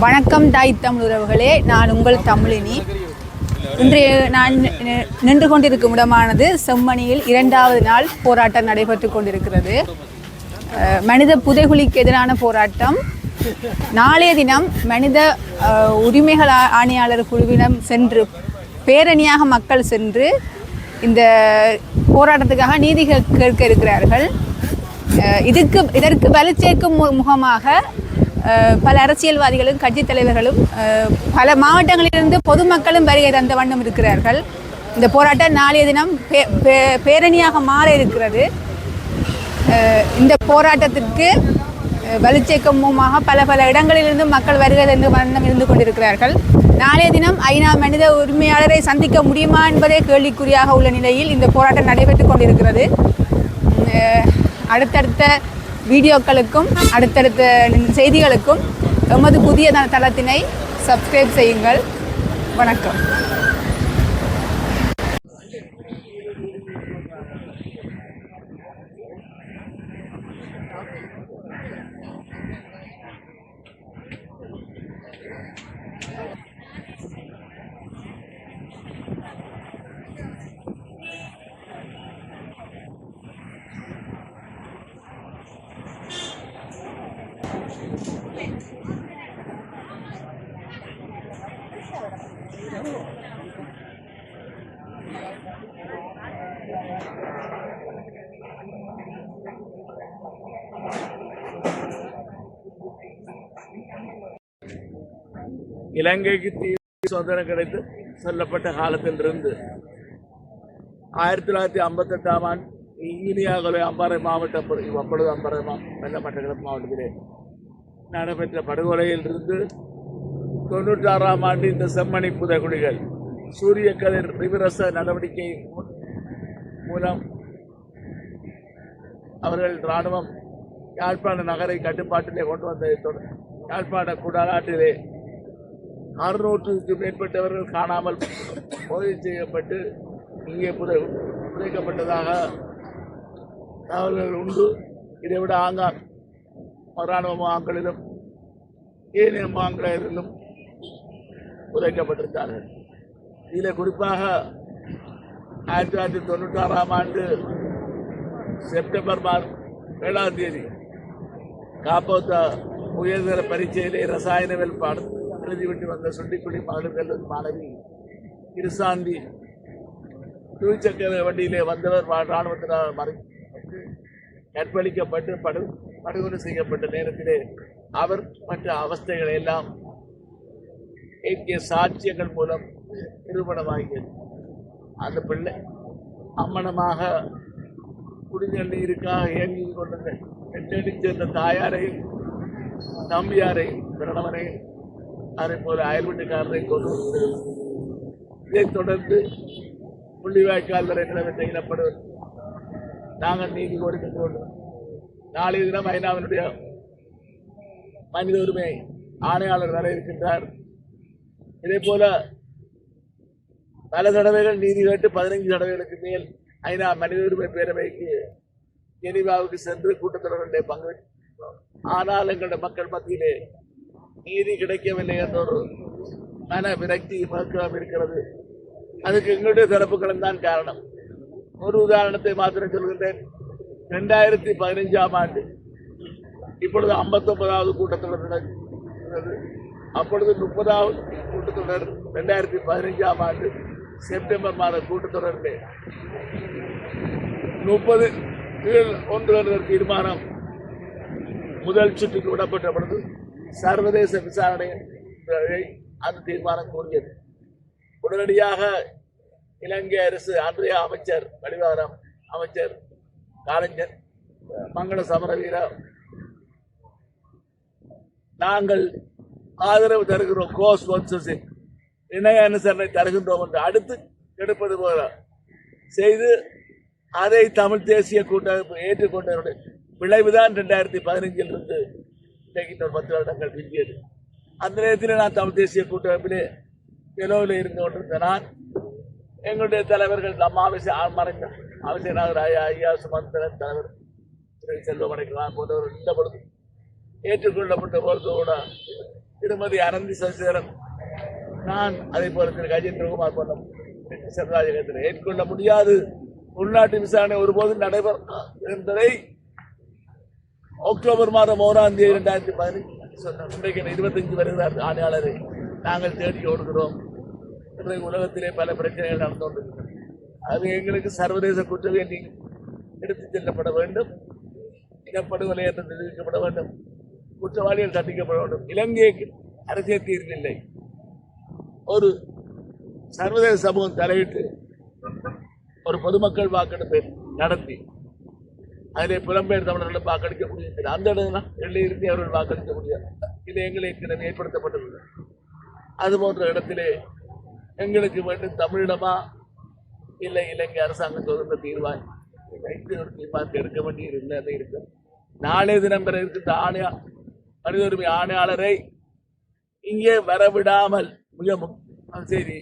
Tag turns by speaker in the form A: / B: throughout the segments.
A: வணக்கம் தாய் தமிழ் உறவுகளே, நான் உங்கள் தமிழினி. இன்றைய நான் நின்று கொண்டிருக்கும் இடமானது செம்மணியில் 2வது நாள் போராட்டம் நடைபெற்று கொண்டிருக்கிறது. மனித புதைகுழிக்கு எதிரான போராட்டம். நாளைய தினம் மனித உரிமைகள் ஆணையாளர் குழுவிடம் சென்று பேரணியாக மக்கள் சென்று இந்த போராட்டத்துக்காக நீதி கேட்க இருக்கிறார்கள். இதற்கு வலு சேர்க்கும் முகமாக பல அரசியல்வாதிகளும் கட்சித் தலைவர்களும் பல மாவட்டங்களிலிருந்து பொதுமக்களும் வருகை தந்த வண்ணம் இருக்கிறார்கள். இந்த போராட்டம் நாளைய தினம் பேரணியாக மாற இருக்கிறது. இந்த போராட்டத்திற்கு வலுச்சேர்க்கும் முகமாக பல இடங்களிலிருந்து மக்கள் வருகை தந்த வண்ணம் இருந்து கொண்டிருக்கிறார்கள். நாளைய தினம் ஐநா மனித உரிமையாளரை சந்திக்க முடியுமா என்பதே கேள்விக்குறியாக உள்ள நிலையில் இந்த போராட்டம் நடைபெற்று கொண்டிருக்கிறது. அடுத்தடுத்த வீடியோக்களுக்கும் அடுத்தடுத்த செய்திகளுக்கும் எமது புதிய தளத்தினை சப்ஸ்கிரைப் செய்யுங்கள். வணக்கம்.
B: இலங்கைக்கு சுதந்திரம் கிடைத்து சொல்லப்பட்ட காலத்திலிருந்து 1958ஆம் ஆண்டு ஈனியாகலை அம்பாறை மாவட்டம், அப்பொழுது அம்பாறை மட்டக்களப்பு மாவட்டத்திலே நடைபெற்ற படுகொலையிலிருந்து 96ஆம் ஆண்டு இந்த செம்மணி புதைகுழிகள் சூரிய கதிர் விவரச நடவடிக்கை மூலம் அவர்கள் இராணுவம் யாழ்ப்பாண நகரை கட்டுப்பாட்டிலே கொண்டு வந்ததை யாழ்ப்பாண குடாநாட்டிலே 600க்கும் மேற்பட்டவர்கள் காணாமல் போதை செய்யப்பட்டு இங்கே புதைக்கப்பட்டதாக தகவல்கள் உண்டு. இதைவிட ஆங்காங் இராணுவ முகாம்களிலும் ஏனைய முகாம்களிலும் புதைக்கப்பட்டிருந்தார்கள். இதில் குறிப்பாக 1996ஆம் ஆண்டு செப்டம்பர் 7ஆம் தேதி காப்போத்த உயர்தர பரீட்சையிலே ரசாயனவியல் பாடம் எழுதிவிட்டு வந்த சுண்டிக்குடி மகளிர் மாணவி இருசாந்தி துவிச்சக்கர வண்டியிலே வந்தவர் இராணுவத்தினர் கற்பழிக்கப்பட்டு படுகொலை செய்யப்பட்ட நேரத்திலே அவர் மற்ற அவஸ்தைகளை எல்லாம் ஏற்றிய சாட்சியங்கள் மூலம் நிரூபணமாகியது. அந்த பிள்ளை அம்மனமாக குடிநீர் நீருக்காக இயங்கி கொண்டிருந்த எட்டடி சேர்ந்த தாயாரையும் தம்பியாரையும் பிரணவனையும் அதே போல அயல் வீட்டுக்காரரை கொண்டு வந்தது. இதைத் தொடர்ந்து முள்ளிவாய்க்கால் வரை நிலவற்ற இனப்படுவது நாங்கள் நீதி கோரிக்கொண்டு நாளைய தினம் ஐநாவினுடைய மனித உரிமை ஆணையாளர் வர இருக்கின்றார். இதே போல பல தடவைகள் நீதி கேட்டு 15 தடவைகளுக்கு மேல் ஐநா மனித உரிமை பேரவைக்கு ஜெனீவாவுக்கு சென்று கூட்டத்தொடர்களிலே பங்கு. ஆனால் எங்களுடைய மக்கள் மத்தியிலே நீதி கிடைக்கவில்லை என்ற ஒரு மன விரக்தி மறுக்கம் இருக்கிறது. அதுக்கு எங்களுடைய தரப்புகளும் தான் காரணம். ஒரு உதாரணத்தை மாத்திரம் சொல்கின்றேன். 2015ஆம் ஆண்டு இப்பொழுது 59வது கூட்டத்தொடர் நடக்கிறது. அப்பொழுது 30வது கூட்டத்தொடர் 2015ஆம் ஆண்டு செப்டம்பர் மாத கூட்டத்தொடரிலே 30 என்ற தீர்மானம் முதல் சுற்றுக்கு விடப்பட்ட பொழுது சர்வதேச விசாரணை அந்த தீர்மானம் கூறியது. உடனடியாக இலங்கை அரசு அன்றைய அமைச்சர் வெளிவாரம் அமைச்சர் காலஞ்சர் மங்கள சமரவீர நாங்கள் ஆதரவு தருகிறோம், கோஸ்பான்சர்ஷிப் இணைய அனுசரணை தருகின்றோம் என்று அடுத்து எடுப்பது போல செய்து அதை தமிழ் தேசிய கூட்டமைப்பு ஏற்றுக்கொண்டவருடைய விளைவுதான் 2015 இருந்து இன்றைக்கு 10 வருடங்கள் பிந்தியது. அந்த நேரத்தில் நான் தமிழ் தேசிய கூட்டமைப்பிலே நிலவில் இருந்து கொண்டிருந்த நான் எங்களுடைய தலைவர்கள் மறைந்த அவசியநாதர் ஐயா சுமந்திரன் தலைவர் திரு செல்வமணிக்கு நான் போன்றவர் இந்த பொழுது ஏற்றுக்கொள்ளப்பட்ட பொழுது கூட திருமதி அனந்தி சசிதரன், நான் அதே போல திரு கஜேந்திரகுமார் போன்ற சர்வராஜகத்தில் ஏற்றுக்கொள்ள முடியாது. உள்நாட்டு விசாரணை ஒருபோதும் நடைபெறும் என்பதை அக்டோபர் மாதம் 1ஆம் தேதி 2015 சொன்னோம். இன்றைக்கு 25 வருகிறார் ஆணையாளரை நாங்கள் தேடி ஓடுகிறோம். இன்றைக்கு உலகத்திலே பல பிரச்சனைகள் நடந்து கொண்டிருக்கிறது. அது எங்களுக்கு சர்வதேச குற்றவியல் எடுத்துச் செல்லப்பட வேண்டும். இனப்படுகொலை என்று தெரிவிக்கப்பட வேண்டும். குற்றவாளிகள் தண்டிக்கப்பட வேண்டும். இலங்கைக்கு அரசியல் தீர்வில்லை. ஒரு சர்வதேச சமூகம் தலையிட்டு ஒரு பொதுமக்கள் வாக்கெடுப்பை நடத்தி அதிலே புலம்பெயர் தமிழர்கள் வாக்களிக்க முடியும். அந்த இடத்துல எல்லை இருந்து அவர்கள் வாக்களிக்க முடியாது. இது எங்களை ஏற்கனவே ஏற்படுத்தப்பட்டது. அதுபோன்ற இடத்திலே எங்களுக்கு வேண்டும் தமிழிடமா இல்லை இலங்கை அரசாங்கம் சுதந்திர தீர்வாய் வைத்து ஒரு தீர்மானத்தை எடுக்க வேண்டிய இருக்கும். நாளே தினம் பெற இருக்கின்ற மனித உரிமை ஆணையாளரை இங்கே வரவிடாமல் மிக சரி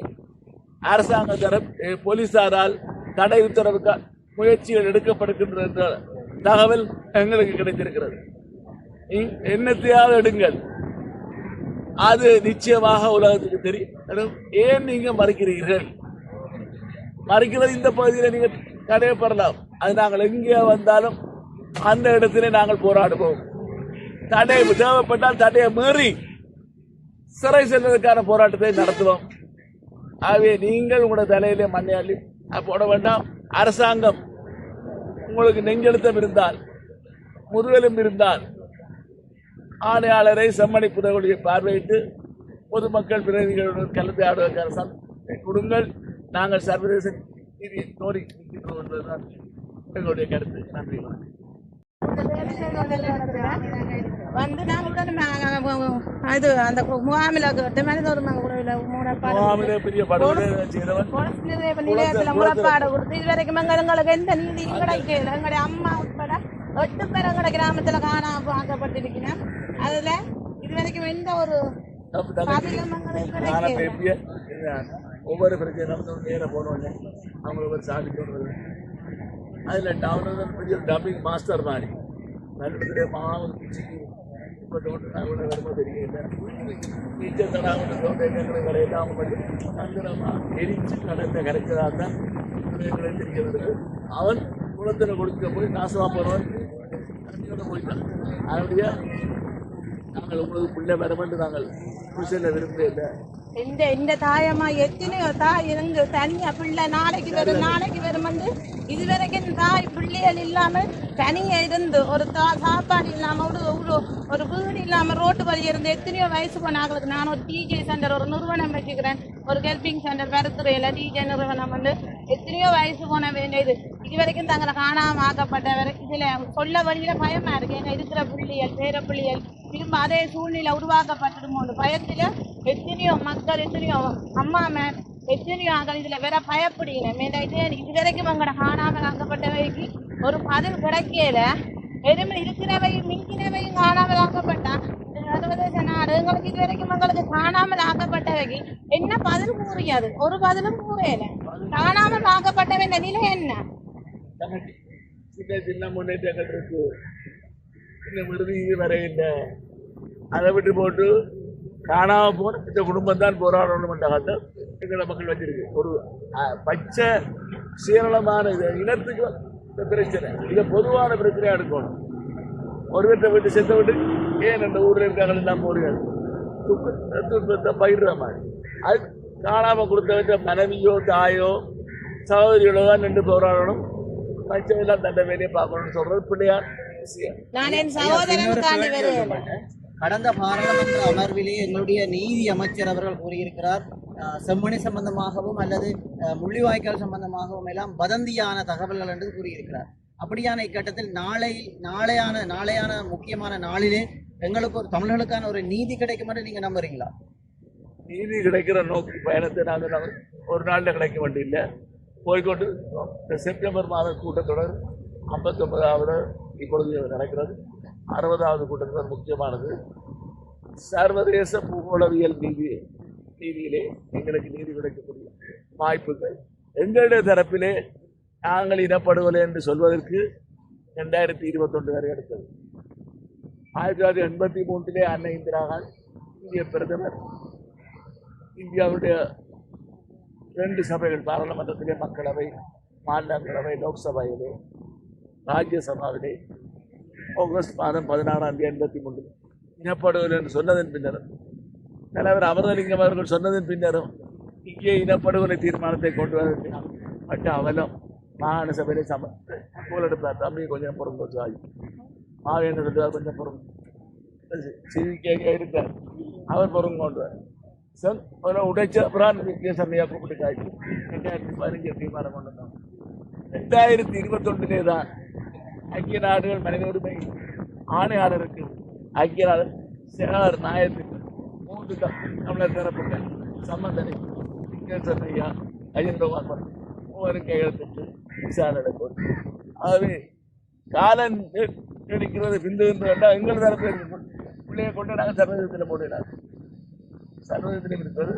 B: அரசாங்க தரப்பு போலீசாரால் தடை உத்தரவு முயற்சிகள் எடுக்கப்படுகின்ற என்ற தகவல் எங்களுக்கு கிடைத்திருக்கிறது. என்னத்தையாவது எடுங்கள், அது நிச்சயமாக உலகத்துக்கு தெரியும். ஏன் நீங்க மறைக்கிறீர்கள்? மறைக்கிறது இந்த பகுதியில் நீங்க தடையப்படலாம். அது நாங்கள் எங்கே வந்தாலும் அந்த இடத்திலே நாங்கள் போராடுவோம். தடை தேவைப்பட்டால் தடையை மீறி சிறை செல்வதற்கான போராட்டத்தை நடத்துவோம். ஆகவே நீங்கள் உங்களோட தலையிலே மண்ணையாளி போட வேண்டாம். அரசாங்கம் உங்களுக்கு நெஞ்செழுத்தம் இருந்தால், முதுகெலும் இருந்தால், ஆணையாளரை செம்மணி புதைகுழியை பார்வையிட்டு பொதுமக்கள் பிரதிநிதிகளுடன் கலந்து ஆடுவதற்கான கொடுங்கள். நாங்கள் சர்வதேச நீதியை கோரி என்பதுதான் எங்களுடைய கருத்து. நன்றி.
C: வந்து அது அந்த முகாமில மனித உரிமை நிலையத்தில் முறைப்பாடு கொடுத்து இதுவரைக்கும் எங்களுக்கு எந்த நீதியும் கிடைக்கல. எங்களுடைய அம்மா உட்பட 8 பேர் எங்களோட கிராமத்துல காணாம ஆக்கப்பட்டிருக்கிறேன். அதுல இதுவரைக்கும் எந்த ஒரு பதிலும் எங்களுக்கு
B: ஒவ்வொரு பிரச்சனை நடந்து நேர போனோடனே அவங்களுக்கு ஒரு சாதிக்க அதில் டவுன் பெரிய டப்பிங் மாஸ்டர் மாதிரி நல்ல மாவு பிச்சுக்கு இப்போ தோட்டம் வருமா தெரியல. டீச்சர் தடாக கடையெல்லாம் தந்திரமாக எரிச்சு கடத்தை கரைச்சதாக தான் தெரியறது. அவன் குளத்தில் கொடுக்க போய் நாசமாக போகிறவன் போயிட்டான். அதனுடைய நாங்கள் உங்களுக்கு பிள்ளை வரமென்று நாங்கள் புருஷனில் விரும்பவே இல்லை.
C: இந்த தாயம்மா எத்தனையோ தாய் இருந்து தனியா பிள்ளை நாளைக்கு வரும் வந்து இதுவரைக்கும் தாய் பிள்ளைகள் இல்லாமல் தனியா இருந்து ஒரு சாப்பாடு இல்லாம ஒரு வீடு இல்லாம ரோட்டு வழி இருந்து எத்தனையோ வயசு போனாங்களுக்கு நான் ஒரு டிஜே சென்டர் ஒரு நிறுவனம் வச்சுக்கிறேன். ஒரு ஹெல்பிங் சென்டர் பருத்துறையில டிஜே நிறுவனம் வந்து எத்தனையோ வயசு போன வேண்டியது இதுவரைக்கும் தங்களை காணாம ஆக்கப்பட்டவர். இதுல சொல்ல வழியில பயமா இருக்கு. ஏன்னா இருக்கிற பிள்ளைகள் பேர பிள்ளைகள் திரும்ப அதே சூழ்நிலை உருவாக்கப்பட்டிருமோன்னு பயத்துல எத்தனையோ மக்கள் எத்தனையோ அம்மா மேம் எத்தனையோ ஆக்கள் இதுல வேற பயப்படுகிறேன். இதுவரைக்கும் எங்களோட காணாமல் ஆக்கப்பட்டவைக்கு ஒரு பதில் கிடைக்கல. எதுவுமே இருக்கிறவையும் மிஞ்சினவையும் காணாமல் ஆக்கப்பட்டா சர்வதேச நாடு எங்களுக்கு இதுவரைக்கும் எங்களுக்கு காணாமல் ஆக்கப்பட்டவைக்கு என்ன பதில் கூறியது? ஒரு பதிலும் கூறல. காணாமல் ஆக்கப்பட்டவை இந்த நிலை என்ன?
B: சின்ன முன்னேற்றங்கள் இருக்கு. இன்னும் விடுதி இது வர இல்லை. அதை விட்டு போட்டு காணாம போன இந்த குடும்பம் தான் போராடணும் என்ற கட்டம் எங்களை மக்கள் வச்சிருக்கு. ஒரு பச்சை சீரளமான இது இனத்துக்கு பிரச்சனை, இதை பொதுவான பிரச்சனையா எடுக்கணும். ஒரு வீட்டை விட்டு செத்த விட்டு ஏன் அந்த ஊரில் இருக்காங்க எல்லாம் போடுறாங்க துன்பத்தை பயிர்ற மாதிரி. அது காணாம கொடுத்த வச்ச மனைவியோ தாயோ சகோதரிகளோ தான் நின்று போராடணும். பச்சையெல்லாம் தண்டை வேலையை பார்க்கணும்னு சொல்றது பிள்ளையார்
D: கடந்த பாராளுமன்ற அமர்விலே எங்களுடைய நீதி அமைச்சர் அவர்கள் கூறியிருக்கிறார், செம்மணி சம்பந்தமாகவும் அல்லது முள்ளிவாய்க்கால் சம்பந்தமாகவும் எல்லாம் வதந்தியான தகவல்கள் என்று கூறியிருக்கிறார். அப்படியான இக்கட்டத்தில் நாளையான முக்கியமான நாளிலே எங்களுக்கு ஒரு தமிழர்களுக்கான ஒரு நீதி கிடைக்கும் என்று நீங்க நம்புறீங்களா?
B: நீதி கிடைக்கிற நோக்கி பயணத்தை நாங்கள் ஒரு நாளில் கிடைக்க வேண்டியில்லை. போய்கொண்டு செப்டம்பர் மாத கூட்டத்தொடர் 59வது இப்பொழுது நடக்கிறது. 60வது கூட்டத்தொடர் முக்கியமானது. சர்வதேச பூகோளவியல் நீதியிலே எங்களுக்கு நீதி கிடைக்கக்கூடிய வாய்ப்புகள் எங்களுடைய தரப்பிலே நாங்கள் இனப்படுகொலை என்று சொல்வதற்கு 2021 வரை எடுத்தது. 1983 அன்னை இந்திரா காந்தி இந்திய பிரதமர் இந்தியாவுடைய 2 சபைகள் பாராளுமன்றத்திலே, மக்களவை, மாநிலங்களவை, லோக்சபையிலே, ராஜ்யசபாவிலே ஆகஸ்ட் மாதம் 16 இனப்படுகொலை என்று சொன்னதன் பின்னரும், தலைவர் அமரலிங்கம் அவர்கள் சொன்னதன் பின்னரும் இங்கே இனப்படுகொலை தீர்மானத்தை கொண்டு வருவதற்கு பட்ட அவலம் மாகாண சபையிலே சமர்த்து கூலெடுப்பார். தம்பி கொஞ்சம் பொறுப்பு ஆகி மாவேன்னு சொல்லுவார், கொஞ்சம் பொறுப்பு சிவிக்க இருக்கார், அவர் பொறுப்பு கொண்டுவார். உடைச்ச அப்புறம் சந்தையாக கூப்பிட்டு காய்ச்சி 2015 தீர்மானம் கொண்டு வந்தோம். 2021 தான் ஐக்கிய நாடுகள் மனித உரிமை ஆணையாளருக்கு ஐக்கிய நாடு செயலாளர் நாயகத்துக்கு 3 தமிழர் தரப்பட்ட சம்பந்தனை சந்தையா அஜிந்தகுமார் மூவரும் கையெழுத்திட்டு விசாரணை நடக்கும். ஆகவே காலம் நீடிக்கிறது பிந்து வேண்டாம். எங்கள் தரப்பில் பிள்ளையை கொண்டு நாங்கள் சர்வதேசத்தில் போடுகிறார். சர்வதேசத்திலும் இருப்பது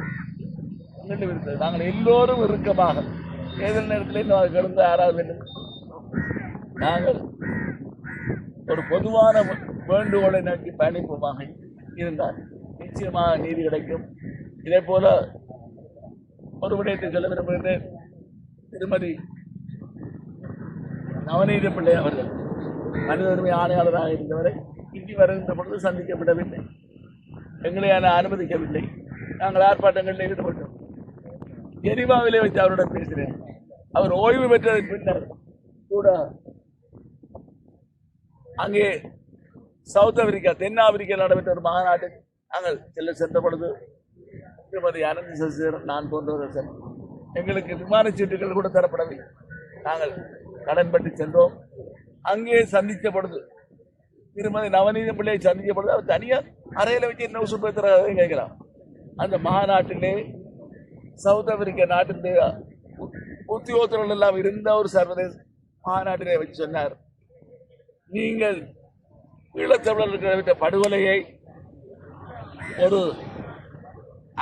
B: எங்களிடம் இருக்கிறது. நாங்கள் எல்லோரும் இறுக்கமாக தேர்தல் நேரத்தில் கடந்து 6வது வேண்டும். நாங்கள் ஒரு பொதுவான வேண்டுகோளை நோக்கி பயணிப்போமாக இருந்தால் நிச்சயமாக நீதி கிடைக்கும். இதே போல ஒரு விடயத்தை சொல்ல விரும்புகிறேன். திருமதி நவநீத பிள்ளை அவர்கள் மனித உரிமை ஆணையாளராக இருந்தவரை இங்கு வருகின்ற பொழுது சந்திக்கப்படவில்லை, எங்களை அனுமதிக்கவில்லை. நாங்கள் ஆர்ப்பாட்டங்களில் ஈடுபட்டோம். ஜெனீவாவிலே வச்சு அவருடன் பேசினேன். அவர் ஓய்வு பெற்றதன் பின்னர் கூட அங்கே சவுத் ஆப்பிரிக்கா, தென்னாப்பிரிக்கா நடைபெற்ற ஒரு மாநாட்டுக்கு நாங்கள் சென்ற பொழுது திருமதி அனந்தி சசிதரன், நான் போன்றவர்கள் எங்களுக்கு விமான சீட்டுகள் கூட தரப்படவில்லை. நாங்கள் கடன்பட்டு சென்றோம். அங்கே சந்தித்த பொழுது திருமதி நவநீத பிள்ளையை சந்தித்த பொழுது அவர் தனியார் அறையில் வச்சு என்ன சுபத்திரத்தை கேட்கிறான். அந்த மாநாட்டிலே சவுத் ஆப்பிரிக்கா நாட்டினுடைய உத்தியோகத்தர்கள் எல்லாம் இருந்த ஒரு சர்வதேச மாநாட்டிலே வச்சு சொன்னார், நீங்கள் ஈழத்தமிழர்களுக்கு படுகொலையை ஒரு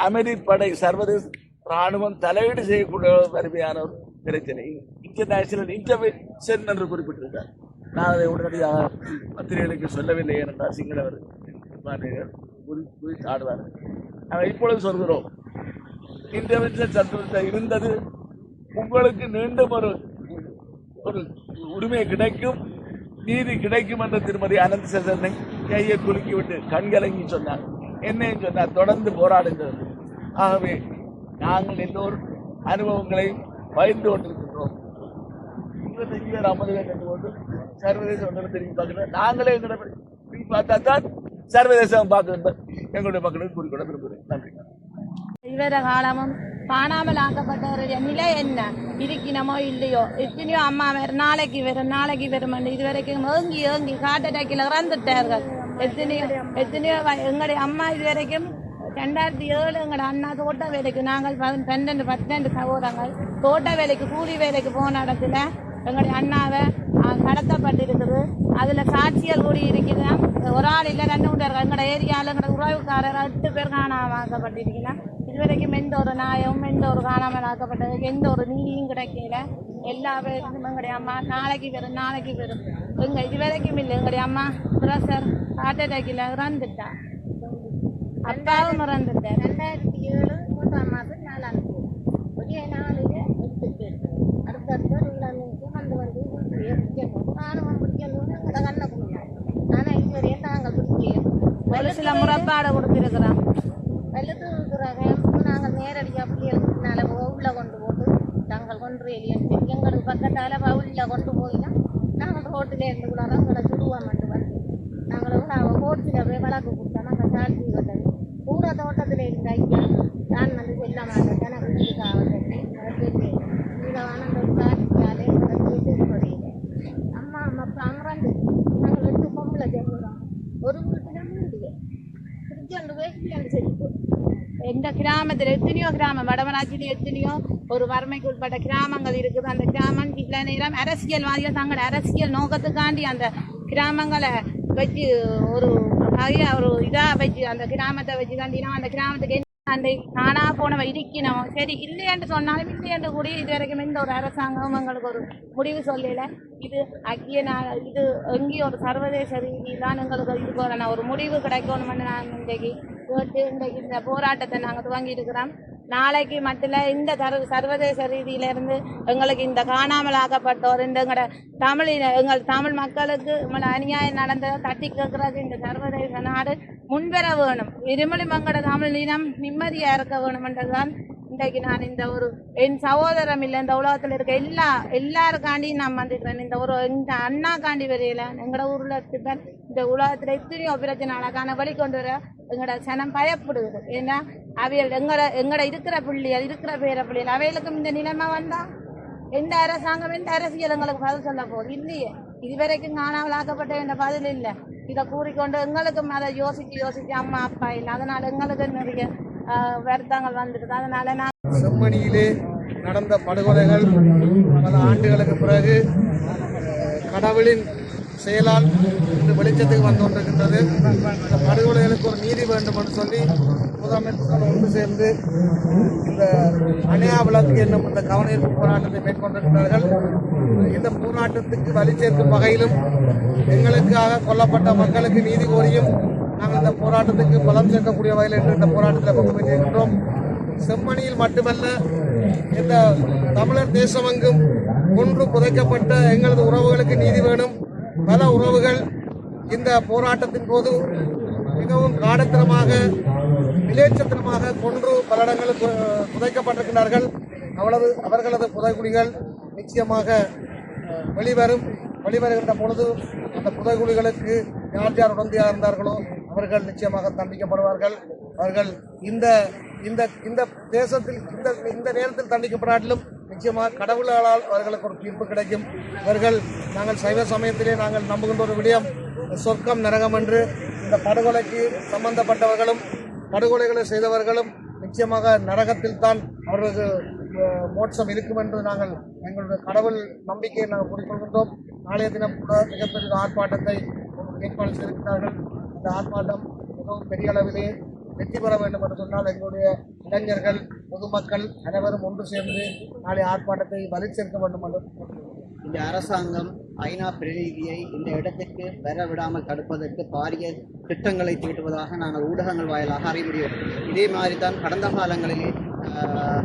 B: அமெரிப்படை சர்வதேச ராணுவம் தலையீடு செய்யக்கூடிய வறுமையான ஒரு பிரச்சனை, இன்டர்நேஷனல் இன்டர்வென்ஷன் என்று குறிப்பிட்டிருக்கார். நான் அதை உடனடியாக பத்திரிகைகளுக்கு சொல்லவில்லை என்றால் சிங்களவர் ஆடுவார்கள். நாங்கள் இப்பொழுது சொல்கிறோம், இன்டர்வென்ஷன் சட்டத்தில் இருந்தது. உங்களுக்கு மீண்டும் ஒரு உரிமை கிடைக்கும், நீதி கிடைக்கும் என்ற திருமதி அனந்த் சசிதரனை கையை குலுக்கிவிட்டு கண்கலங்கி சொன்னார். என்னையும் சொன்னார், தொடர்ந்து போராடுங்கள். ஆகவே நாங்கள் எல்லோரும் அனுபவங்களை பகிர்ந்து கொண்டிருக்கின்றோம். 25 பேர் 50 பேர் கண்டு கொண்டு சர்வதேச ஒன்றை திரும்பி பார்க்கிறோம். நாங்களே எங்களை திரும்பி பார்த்தா தான் சர்வதேசம் பார்க்க எங்களுடைய மக்களுக்கு குறிக்கொள்ள விரும்புகிறேன். நன்றி.
C: இவர காலமும் காணாமல் ஆக்கப்பட்டவருடைய நிலை என்ன, இருக்கணுமோ இல்லையோ, எத்தனையோ அம்மா வேறு நாளைக்கு வரும் இதுவரைக்கும் ஏங்கி ஹார்ட் அட்டாக்கில் இறந்துட்டார்கள். எத்தனையோ எங்களுடைய அம்மா இதுவரைக்கும் 2007 எங்களோட அண்ணா தோட்ட வேலைக்கு, நாங்கள் 12 சகோதரங்கள் தோட்ட வேலைக்கு கூலி வேலைக்கு போன இடத்துல எங்களுடைய அண்ணாவை கடத்தப்பட்டிருக்குது. அதில் சாட்சியல் கூடி இருக்கிறோம். ஒரு ஆள் இல்லை, 2 பேர்கள் எங்களோட ஏரியாவில் எங்களோட உறவுக்காரர் 8 பேர் காணாமல் ஆக்கப்பட்டிருக்கிறோம். இதுவரைக்கும் எந்த ஒரு நியாயமும் எந்த ஒரு காணாமல் ஆக்கப்பட்டதுக்கு எந்த ஒரு நீதியும் கிடைக்கல. எல்லா பேரும் எங்களுடைய அம்மா நாளைக்கு வரும் எங்கள் இதுவரைக்கும் இல்லை. எங்களுடைய அம்மா பிரஷர் ஹார்ட் அட்டாக்கில் இறந்துட்டா, அப்பாவும் இறந்துட்டார். 2007 3ஆம் மாதம் 4ஆம் தேதி ஒரே நாளில் 8 பேர் அடுத்தடுத்த ராணுவம் பிடிக்கணும்னு எங்களை கண்ணை கொடுத்தாங்க. ஆனால் இதுவரையும் நாங்கள் பிடிக்க ஒரு சில முறைப்பாடை கொடுத்துருக்குறோம். வெள்ளத்து இருக்கிறாங்க. நாங்கள் நேரடியாக பிள்ளைகளுக்கு உள்ள கொண்டு போட்டு நாங்கள் கொண்டு எங்களுக்கு பக்கத்தால் உள்ள கொண்டு போயினா நாங்கள் ரோட்டில் இருந்து கூட எங்களை சுடுவோம் வந்து நாங்கள் கோர்ட்டில் போய் வழக்கு கொடுத்தோம். நாங்கள் சாட்சி கட்டது பூரா தோட்டத்தில் இருந்த ஐயா நான் வந்து செல்ல மாட்டேன். எனக்கு வீட்டுக்காக சொல்லி இதில் அந்த சாட்சியாலே குறையில அம்மா அமர்ந்து நாங்கள் 2 பொம்பளை சேர்ந்துறோம். ஒரு வீட்டில் மூடுவே திருச்செண்டு போய் செழிப்பு. எந்த கிராமத்தில் எத்தனையோ கிராமம், வடமராட்சியில் எத்தனையோ ஒரு வறுமைக்கு உட்பட்ட கிராமங்கள் இருக்குது. அந்த கிராமம் சில நேரம் அரசியல்வாதிகள் தங்களோட அரசியல் நோக்கத்துக்காண்டி அந்த கிராமங்களை வச்சு ஒரு இதாக வச்சு அந்த கிராமத்தை வச்சு காண்டினா அந்த கிராமத்துக்கு அந்த காணா போனவ இருக்கணும். சரி இல்லையென்று சொன்னாலும் இல்லையென்று கூட இதுவரைக்கும் எந்த ஒரு அரசாங்கமும் எங்களுக்கு ஒரு முடிவு சொல்லலை. இது இது எங்கேயும் ஒரு சர்வதேச ரீதியில் தான் எங்களுக்கு இதுக்கு ஒரு முடிவு கிடைக்கணும்னு நான் இன்றைக்கு கேட்டு இன்றைக்கு இந்த போராட்டத்தை நாங்கள் துவங்கி இருக்கிறோம். நாளைக்கு மட்டும் இந்த சர்வதேச ரீதியிலிருந்து எங்களுக்கு இந்த காணாமல் ஆக்கப்பட்டோர் இந்த எங்கள் தமிழ் மக்களுக்கு அநியாயம் நடந்ததை தட்டி கேட்கறதுக்கு இந்த சர்வதேச நாடு முன்வர வேணும். இருமொழி மங்கள தமிழ் இனம் நிம்மதியாக இருக்க வேணுமென்றதுதான் இன்றைக்கு நான் இந்த ஒரு என் சகோதரம் இல்லை இந்த உலகத்தில் இருக்க எல்லாருக்காண்டியும் நான் வந்திருக்கிறேன். இந்த அண்ணாக்காண்டி வரையில எங்களோட ஊரில் இந்த உலகத்தில் எத்தனையோ பிரச்சனை அழகான வழி கொண்டு வர எங்களோட சனம் பயப்படுது. ஏன்னா அவைகள் எங்களோட இருக்கிற பிள்ளைகள் இருக்கிற பேர பிள்ளைகள் அவைகளுக்கும் இந்த நிலைமை வந்தா எந்த அரசாங்கம் எந்த அரசியல் எங்களுக்கு பதில் சொல்ல போகுது இல்லையே. இதுவரைக்கும் காணாமல் ஆக்கப்பட்ட என்ற பதில் இல்லை. இதை கூறிக்கொண்டு எங்களுக்கும் அதை யோசிச்சு அம்மா அப்பா இல்லை. அதனால எங்களுக்கு நிறைய வருத்தங்கள் வந்துடுது. அதனால நான்
E: செம்மணியிலே நடந்த படுகொலைகள் பல ஆண்டுகளுக்கு பிறகு கடவுளின் செயலால் இன்று வெளிச்சத்துக்கு வந்து கொண்டிருக்கின்றது. இந்த படுகொலைகளுக்கு ஒரு நீதி வேண்டும் என்று சொல்லி முதலமைச்சர்கள் ஒன்று சேர்ந்து இந்த அணையா விளக்கு என்னும் இந்த கவனஈர்ப்பு போராட்டத்தை மேற்கொண்டிருக்கிறார்கள். இந்த போராட்டத்துக்கு வலி சேர்க்கும் வகையிலும் எங்களுக்காக கொல்லப்பட்ட மக்களுக்கு நீதி கோரியும் நாங்கள் இந்த போராட்டத்துக்கு பலம் சேர்க்கக்கூடிய வகையில் என்று இந்த போராட்டத்தில் பங்கு பெற்றிருக்கின்றோம். செம்மணியில் மட்டுமல்ல இந்த தமிழர் தேசமெங்கும் கொன்று புதைக்கப்பட்ட எங்களது உறவுகளுக்கு நீதி வேணும். பல உறவுகள் இந்த போராட்டத்தின் போது மிகவும் காடத்தனமாக விலேச்சத்தனமாக கொன்று பல இடங்களில் புதைக்கப்பட்டிருக்கிறார்கள். அவர்களது புதைகுழிகள் நிச்சயமாக வெளிவருகின்ற பொழுது அந்த புதைகுழிகளுக்கு யார் யார் உடந்தையாக இருந்தார்களோ அவர்கள் நிச்சயமாக தண்டிக்கப்படுவார்கள். அவர்கள் இந்த இந்த இந்த தேசத்தில் இந்த நேரத்தில் தண்டிக்கப்படாட்டிலும் நிச்சயமாக கடவுளால் அவர்களுக்கு ஒரு தீர்ப்பு கிடைக்கும். நாங்கள் சைவ சமயத்திலே நாங்கள் நம்புகின்ற ஒரு விடயம் சொர்க்கம் நரகம் என்று இந்த படுகொலைக்கு சம்பந்தப்பட்டவர்களும் படுகொலைகளை செய்தவர்களும் நிச்சயமாக நரகத்தில் தான் அவர்களுக்கு மோட்சம் இருக்கும் என்று நாங்கள் எங்களுடைய கடவுள் நம்பிக்கையை நாங்கள் கூறிக்கொள்கின்றோம். நாளைய தினம் கூட மிகப்பெரிய ஆர்ப்பாட்டத்தை ஏற்பாடு செய்திருக்கிறார்கள். அந்த ஆர்ப்பாட்டம் மிகவும் பெரிய அளவிலே வெற்றி பெற வேண்டும் என்று சொன்னால் எங்களுடைய இளைஞர்கள் பொதுமக்கள் அனைவரும் ஒன்று சேர்ந்து நாளை ஆர்ப்பாட்டத்தை வலி சேர்க்க வேண்டும் என்று
D: இந்த அரசாங்கம் ஐநா பிரதிநிதியை இந்த இடத்திற்கு வர விடாமல் தடுப்பதற்கு பாரிய திட்டங்களை தீட்டுவதாக நாங்கள் ஊடகங்கள் வாயிலாக அறிமுடியும். இதே மாதிரி தான் கடந்த காலங்களிலே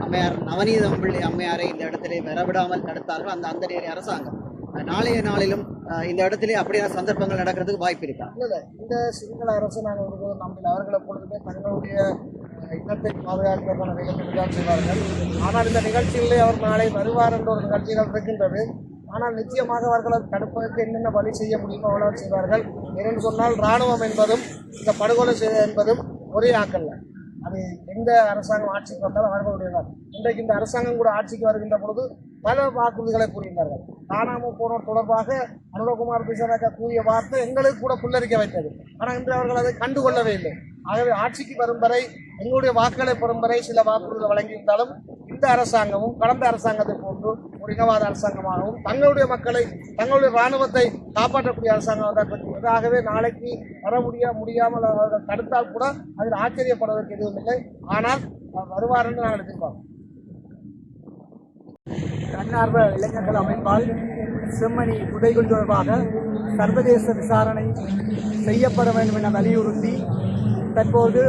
D: அம்மையார் நவநீதம் பிள்ளை அம்மையாரை இந்த இடத்திலே வரவிடாமல் தடுத்தார்கள் அந்த நேர அரசாங்கம். நாளைய நாளிலும் இந்த இடத்திலே அப்படியான சந்தர்ப்பங்கள் நடக்கிறதுக்கு வாய்ப்பு இருக்கா?
E: இல்லை, இந்த சிங்கள அரசு நாங்கள் ஒருபோதும் நம்பில் அவர்கள் எப்பொழுதுமே தங்களுடைய இனத்தை பாதுகாக்கிறதுக்கான நிகழ்ச்சிகள் தான் செய்வார்கள். ஆனால் இந்த நிகழ்ச்சிகளிலே அவர் நாளை வருவார் என்ற ஒரு நிகழ்ச்சிகள் இருக்கின்றது. ஆனால் நிச்சயமாக அவர்களை தடுப்பதற்கு என்னென்ன வழி செய்ய முடியுமோ அவ்வளவு செய்வார்கள். ஏனென்று சொன்னால் இராணுவம் என்பதும் இந்த படுகொலை செய்ய என்பதும் ஒரே ஆக்கல்ல. அது எந்த அரசாங்கம் ஆட்சிக்கு வந்தாலும் அவர்களுடையதான். இன்றைக்கு இந்த அரசாங்கம் கூட ஆட்சிக்கு வருகின்ற பொழுது பல வாக்குறுதிகளை கூறுகின்றார்கள். காணாமல் போனோர் தொடர்பாக அனுரகுமார் பிசராக்கா கூறிய வார்த்தை எங்களுக்கு கூட புல்லரிக்க வைத்தது. ஆனால் இன்று அவர்கள் அதை கண்டுகொள்ளவே இல்லை. ஆகவே ஆட்சிக்கு வரும் வரை எங்களுடைய வாக்குகளை பெறும் வரை சில வாக்குறுதிகளை வழங்கியிருந்தாலும் இந்த அரசாங்கமும் கடந்த அரசாங்கத்தை போன்று ஒரு இனவாத அரசாங்கமாகவும் தங்களுடைய மக்களை தங்களுடைய இராணுவத்தை காப்பாற்றக்கூடிய அரசாங்கம் தான் பெற்றுள்ளது. ஆகவே நாளைக்கு வர முடியாமல் அவர்கள் தடுத்தால் கூட அதில் ஆச்சரியப்படுவதற்கு எதுவும் இல்லை. ஆனால் வருவார் என்று நாங்கள் எதிர்பார்க்கிறோம்.
F: தன்னார்வ இளைஞர்கள் அமைப்பால் செம்மணி புதைகுழி தொடர்பாக சர்வதேச விசாரணை செய்யப்பட வேண்டும் என வலியுறுத்தி தற்போது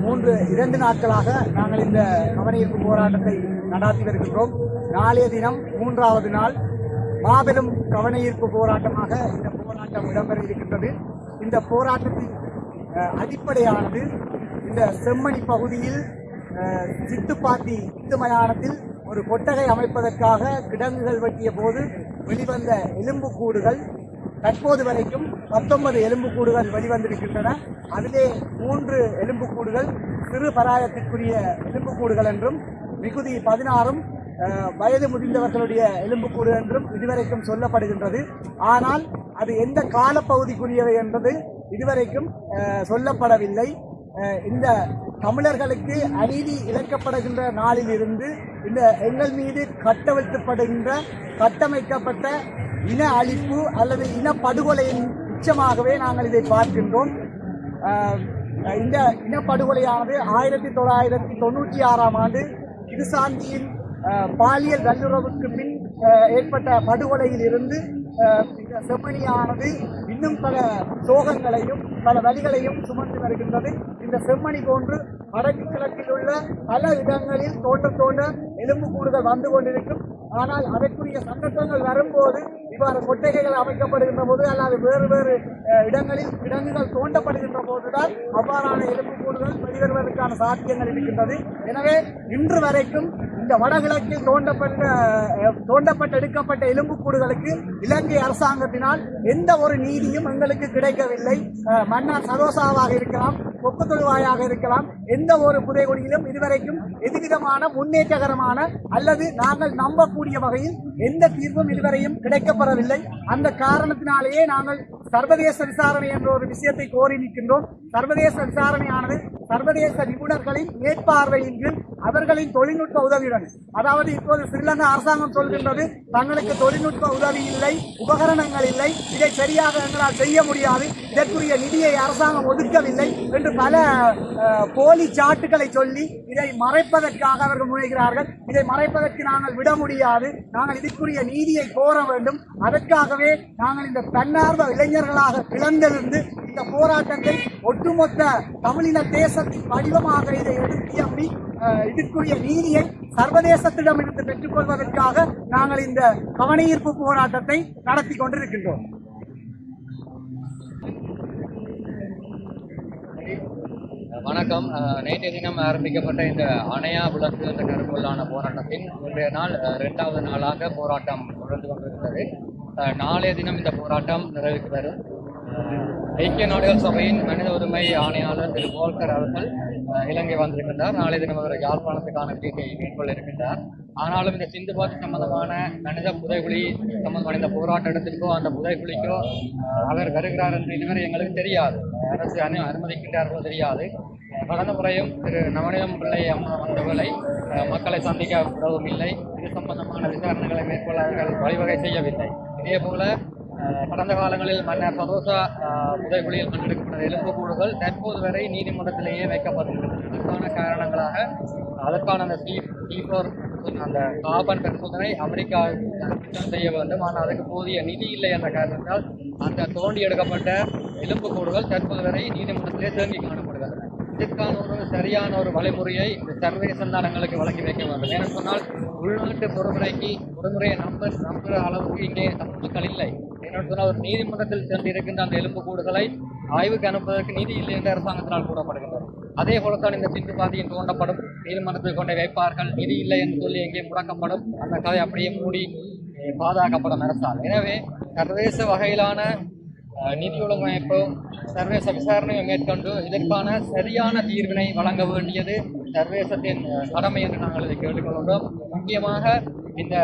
F: 2 நாட்களாக நாங்கள் இந்த கவனஈர்ப்பு போராட்டத்தை நடாத்தி வருகின்றோம். நாளைய தினம் 3வது நாள் மாபெரும் கவனஈர்ப்பு போராட்டமாக இந்த போராட்டம் இடம்பெற இருக்கின்றது. இந்த போராட்டத்தின் அடிப்படையானது இந்த செம்மணி பகுதியில் சித்துப்பாத்தி இந்து மயானத்தில் ஒரு கொட்டகை அமைப்பதற்காக கிடங்குகள் வெட்டிய போது வெளிவந்த எலும்புக்கூடுகள் தற்போது வரைக்கும் 19 எலும்புக்கூடுகள் வெளிவந்திருக்கின்றன. அதிலே 3 எலும்புக்கூடுகள் சிறு பராயத்திற்குரிய எலும்புக்கூடுகள் என்றும் மிகுதி 16 வயது முதிர்ந்தவர்களுடைய எலும்புக்கூடு என்றும் இதுவரைக்கும் சொல்லப்படுகின்றது. ஆனால் அது எந்த காலப்பகுதிக்குரியவை என்பது இதுவரைக்கும் சொல்லப்படவில்லை. இந்த தமிழர்களுக்கு அநீதி இழைக்கப்படுகின்ற நாளில் இருந்து இந்த எங்கள் மீது கட்டமைக்கப்பட்ட இன அழிப்பு அல்லது இனப்படுகொலையின் உச்சமாகவே நாங்கள் இதை பார்க்கின்றோம். இந்த இனப்படுகொலையானது 1996ஆம் ஆண்டு கிருசாந்தியின் பாலியல் வல்லுறவுக்கு பின் ஏற்பட்ட படுகொலையில் இருந்து இந்த செம்மணியானது இன்னும் பல சோகங்களையும் பல வலிகளையும் சுமந்து வருகின்றது. இந்த இந்த செம்மணி போன்று வடக்கு கிழக்கில் உள்ள பல இடங்களில் தோண்ட எலும்புக்கூடுகள் வந்து கொண்டிருக்கும். ஆனால் அதற்குரிய சந்தர்ப்பங்கள் வரும்போது இவ்வாறு கொட்டகைகள் அமைக்கப்படுகின்ற போது அல்லது வேறு இடங்களில் கிடங்குகள் தோண்டப்படுகின்ற போதுதான் அவ்வாறான எலும்புக்கூடுகள் வெளிவருவதற்கான சாத்தியங்கள் இருக்கின்றது. எனவே இன்று வரைக்கும் இந்த வடகிழக்கில் தோண்டப்பட்டு எடுக்கப்பட்ட எலும்புக்கூடுகளுக்கு இலங்கை அரசாங்கத்தினால் எந்த ஒரு நீதியும் எங்களுக்கு கிடைக்கவில்லை. மன்னார் சதோசாவாக இருக்கலாம், கொக்கு தொழுவாயாக இருக்கலாம், எந்த ஒரு புதைகுழியிலும் இதுவரைக்கும் எதுவிதமான முன்னேற்றகரமான அல்லது நாங்கள் நம்பக்கூடிய வகையில் எந்த தீர்வும் இதுவரையும் கிடைக்கப்பெறவில்லை. அந்த காரணத்தினாலேயே நாங்கள் சர்வதேச விசாரணை என்ற ஒரு விஷயத்தை கோரி நிற்கின்றோம். சர்வதேச விசாரணையானது சர்வதேச நிபுணர்களின் மேற்பார்வையின் கீழ் அவர்களின் தொழில்நுட்ப உதவியுடன், அதாவது இப்போது ஸ்ரீலங்கா அரசாங்கம் சொல்கின்றது தங்களுக்கு தொழில்நுட்ப உதவி இல்லை, உபகரணங்கள் இல்லை, இதை சரியாக எங்களால் செய்ய முடியாது, இதற்குரிய நிதியை அரசாங்கம் ஒதுக்கவில்லை என்று பல போலி சாட்டுகளை சொல்லி இதை மறைப்பதற்காக அவர்கள் முனைகிறார்கள். இதை மறைப்பதற்கு நாங்கள் விட முடியாது. நாங்கள் இதற்குரிய நீதியை கோர வேண்டும். அதற்காகவே நாங்கள் இந்த தன்னார்வ இளைஞர்களாக கிளர்ந்தெழுந்து இந்த போராட்டத்தை ஒட்டுமொத்த தமிழின தேசத்தின் வடிவமாக இதை எடுத்து இதற்குரிய நீதியை சர்வதேசத்திடமிருந்து பெற்றுக்கொள்வதற்காக நாங்கள் இந்த கவனஈர்ப்பு போராட்டத்தை நடத்தி கொண்டிருக்கின்றோம்.
G: வணக்கம். நேற்றைய தினம் ஆரம்பிக்கப்பட்ட இந்த அணையா விளக்கு என்ற கருப்பொருளான போராட்டத்தின் இன்றைய நாள் 2வது நாளாக போராட்டம் தொடர்ந்து கொண்டிருக்கிறது. நாளைய தினம் இந்த போராட்டம் நிறைவுக்கு வரும். ஐக்கிய நாடுகள் சபையின் மனித உரிமை ஆணையாளர் திரு போல்கர் அவர்கள் இலங்கை வந்திருக்கின்றார். நாளைய தினம் அவர் யாழ்ப்பாணத்துக்கான விஜயத்தை மேற்கொள்ள இருக்கின்றார். ஆனாலும் இந்த சிந்து பாத்தி சம்பந்தமான மனித புதைகுழி சம்பந்தமான இந்த போராட்ட இடத்திற்கோ அந்த புதைகுழிக்கோ அவர் வருகிறார் என்று இதுவரை எங்களுக்கு தெரியாது. அரசு அனுமதிக்கின்றார்களோ தெரியாது. கடந்த முறையும் திரு நவனியம் பிள்ளை அம்மா வந்தவர்களை மக்களை சந்திக்க விடவும் இல்லை. இது சம்பந்தமான விசாரணைகளை மேற்கொள்ள அவர்கள் வழிவகை செய்யவில்லை. இதே போல கடந்த காலங்களில் மன்னர் சதோசா புதைகுழியில் கண்டெடுக்கப்பட்ட எலும்புக்கூடுகள் தற்போது வரை நீதிமன்றத்திலேயே வைக்கப்பட்டுள்ளது. அதற்கான காரணங்களாக அதற்கான அந்த அந்த காபன் பரிசோதனை அமெரிக்கா செய்ய வேண்டும். ஆனால் அதுக்கு போதிய நிதி இல்லை என்ற காரணத்தால் அந்த தோண்டி எடுக்கப்பட்ட எலும்புக்கூடுகள் தற்போது வரை நீதிமன்றத்திலே தேங்கி காணப்படுகிறது. இதற்கான ஒரு சரியான ஒரு வழிமுறையை இந்த சர்வதேச நாடுகளுக்கு வழங்கி வைக்க வேண்டும். ஏன்னு சொன்னால் உள்நாட்டு பொறுமுறையை நம்புகிற அளவுக்கு இங்கே தமிழ் மக்கள் இல்லை. என்னென்னு சொன்னால் ஒரு நீதிமன்றத்தில் சென்று இருக்கின்ற அந்த எலும்புக்கூடுகளை ஆய்வுக்கு அனுப்புவதற்கு நிதி இல்லை என்று அரசாங்கத்தினால் கூறப்படுகின்றது. அதே போலத்தான் இந்த சிந்து பாத்தியின் தோண்டப்படும், நீதிமன்றத்தில் கொண்டே வைப்பார்கள், நிதி இல்லை என்று சொல்லி எங்கே முடக்கப்படும், அந்த கதை அப்படியே மூடி பாதுகாக்கப்படும் அரசால். எனவே சர்வதேச வகையிலான நிதி ஒழுங்கமைப்பு சர்வதேச விசாரணையை மேற்கொண்டு இதற்கான சரியான தீர்வினை வழங்க வேண்டியது சர்வதேசத்தின் கடமை என்று நாங்கள் இதை கேட்டுக்கொள்கின்றோம். முக்கியமாக இந்த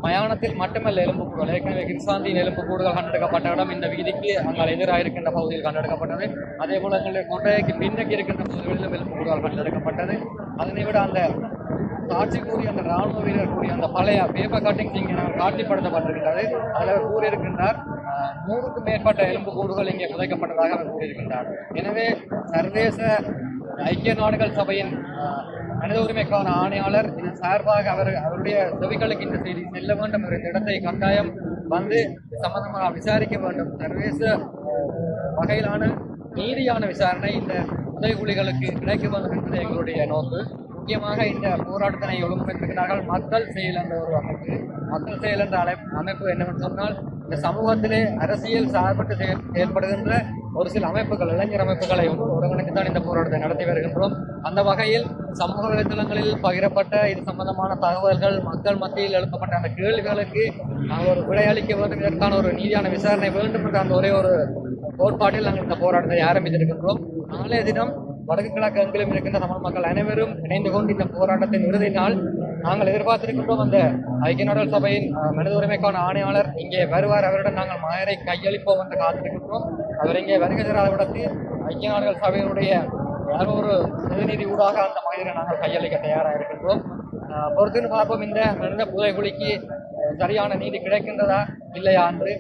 G: மயானத்தில் மட்டுமல்ல எலும்புக்கூடுகள், ஏற்கனவே கிருசாந்தியின் எலும்புக்கூடுகள் கண்டெடுக்கப்பட்ட இடம் இந்த வீதிக்கு அங்கே எதிராக இருக்கின்ற பகுதியில் கண்டெடுக்கப்பட்டது. அதே போல எங்களுடைய கோட்டைக்கு பின்னக்கு இருக்கின்ற பகுதிகளிலும் எலும்புக்கூடுகள் கண்டெடுக்கப்பட்டது. அதனை விட அந்த காட்சி கூறிய அந்த ராணுவ வீரர் கூறிய அந்த பழைய பேப்பர் கட்டிங்ஸ் இங்கே காட்சிப்படுத்தப்பட்டிருக்கின்றது. அதில் அவர் கூறியிருக்கின்றார் 100க்கும் மேற்பட்ட எலும்புக்கூடுகள் இங்கே புதைக்கப்பட்டதாக அவர் கூறியிருக்கின்றார். எனவே சர்வதேச ஐக்கிய நாடுகள் சபையின் மனித உரிமைக்கான ஆணையாளர் இது சார்பாக அவருடைய செவிகளுக்கு இந்த செய்தி செல்ல வேண்டும். இந்த இடத்தை கட்டாயம் வந்து சம்பந்தமாக விசாரிக்க வேண்டும். சர்வதேச வகையிலான நீதியான விசாரணை இந்த புதைகுழிகளுக்கு கிடைக்க வேண்டும் என்பது எங்களுடைய நோக்கு. முக்கியமாக இந்த போராட்டத்தினை ஒழுங்கமைத்திருக்கிறார்கள் மக்கள் செயல் என்ற ஒரு அமைப்பு. மக்கள் செயல் என்ற அமைப்பு என்னவென்று சொன்னால் இந்த சமூகத்திலே அரசியல் சார்பட்டு செயல்படுகின்ற ஒரு சில அமைப்புகள், இளைஞர் அமைப்புகளை ஒருங்கிணைத்துத்தான் இந்த போராட்டத்தை நடத்தி வருகின்றோம். அந்த வகையில் சமூக வலைதளங்களில் பகிரப்பட்ட இது சம்பந்தமான தகவல்கள், மக்கள் மத்தியில் எழுப்பப்பட்ட அந்த கேள்விகளுக்கு நாங்கள் ஒரு விடையளிக்க வேண்டும், இதற்கான ஒரு நீதியான விசாரணை வேண்டும் என்ற அந்த ஒரே ஒரு கோட்பாட்டில் நாங்கள் இந்த போராட்டத்தை ஆரம்பித்திருக்கின்றோம். நாளைய தினம் வடக்கு கிழக்கு எங்கிலும் இருக்கின்ற தமிழ் மக்கள் அனைவரும் இணைந்து கொண்டு இந்த போராட்டத்தின் இறுதி நாள் நாங்கள் எதிர்பார்த்திருக்கின்றோம். அந்த ஐக்கிய நாடுகள் சபையின் மனித உரிமைக்கான ஆணையாளர் இங்கே வருவார். அவரிடம் நாங்கள் மாயரை கையளிப்போம் என்று காத்திருக்கின்றோம். அவர் இங்கே வருகை தராத விடத்தில் ஐக்கிய நாடுகள் சபையினுடைய யாரோ ஒரு பிரதிநிதி ஊடாக அந்த மனிதரை நாங்கள் கையளிக்க தயாராக இருக்கின்றோம். பொறுத்திருந்து பார்ப்போம் இந்த மனித புதைகுழிக்கு சரியான நீதி கிடைக்கின்றதா இல்லையா என்று.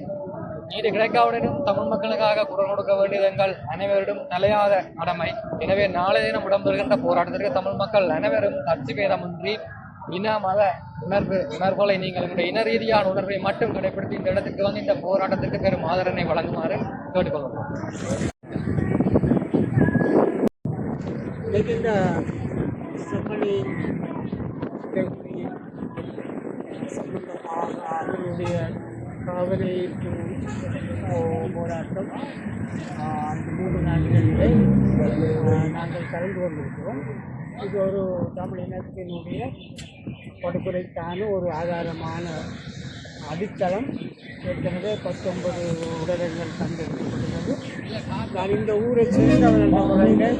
G: நீதி கிடைக்காவிடனும் தமிழ் மக்களுக்காக குரல் கொடுக்க வேண்டியது எங்கள் அனைவரிடம் தலையாத கடமை. எனவே நாளைய தினம் இடம்பெறுகின்ற போராட்டத்திற்கு தமிழ் மக்கள் அனைவரும் கட்சி பேதமின்றி இன மத உணர்வுகளை நீங்கள் உங்களுடைய இன ரீதியான உணர்வை மட்டும் கடைபிடித்து இந்த இடத்துக்கு வந்து இந்த போராட்டத்திற்கு பெரும் ஆதரவை வழங்குமாறு கேட்டுக்கொள்கிறோம்.
F: இன்னைக்கு இந்த செம்மணி சம்பந்தமாக அவருடைய காவிரி போராட்டம் அந்த 3 நாட்களிலே நாங்கள் கலந்து கொண்டிருக்கிறோம். இது ஒரு தமிழ் இனத்தினுடைய படுகொலைக்கான ஒரு ஆதாரமான அடித்தளம். ஏற்கனவே 19 உடலங்கள் கண்டெடுக்கப்பட்டுள்ளது. நான் இந்த ஊரை சேர்ந்தவர்கள் முறையில்